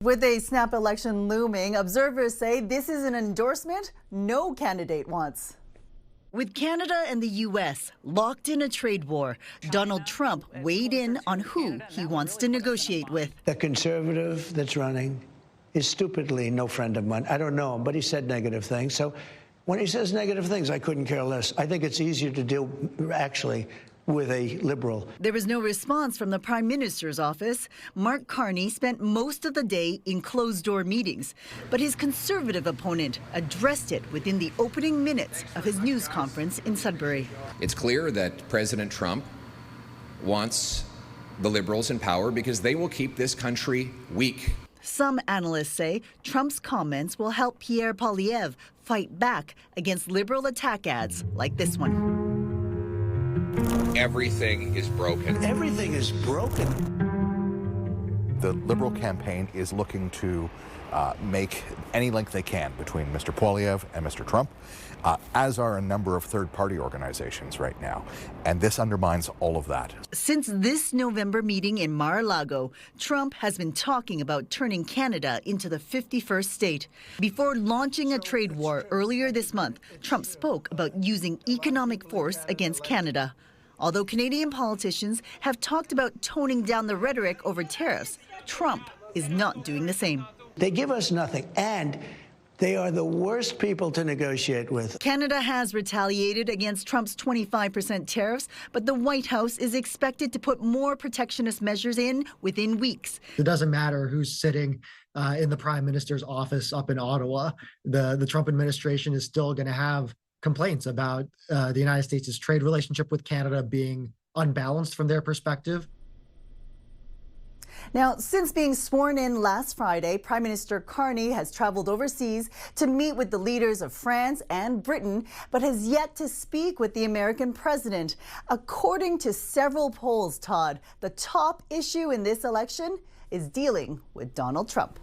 With a snap election looming, observers say this is an endorsement no candidate wants. With Canada and the U.S. locked in a trade war, Donald Trump weighed in on who he wants to negotiate with. The conservative that's running is stupidly no friend of mine. I don't know him, but he said negative things. So when he says negative things, I couldn't care less. I think it's easier to deal, actually, with a liberal. There was no response from the Prime Minister's office. Mark Carney spent most of the day in closed-door meetings, but his conservative opponent addressed it within the opening minutes of his news conference in Sudbury. It's clear that President Trump wants the Liberals in power because they will keep this country weak. Some analysts say Trump's comments will help Pierre Poilievre fight back against Liberal attack ads like this one. Everything is broken. Everything is broken. The Liberal campaign is looking to make any link they can between Mr. Poilievre and Mr. Trump, as are a number of third-party organizations right now. And this undermines all of that. Since this November meeting in Mar-a-Lago, Trump has been talking about turning Canada into the 51st state. Before launching a trade war earlier this month, Trump spoke about using economic force against Canada. Although Canadian politicians have talked about toning down the rhetoric over tariffs, Trump is not doing the same. They give us nothing, and they are the worst people to negotiate with. Canada has retaliated against Trump's 25% tariffs, but the White House is expected to put more protectionist measures in within weeks. It doesn't matter who's sitting in the Prime Minister's office up in Ottawa. The Trump administration is still going to have complaints about the United States' trade relationship with Canada being unbalanced from their perspective. Now, since being sworn in last Friday, Prime Minister Carney has traveled overseas to meet with the leaders of France and Britain, but has yet to speak with the American president. According to several polls, Todd, the top issue in this election is dealing with Donald Trump.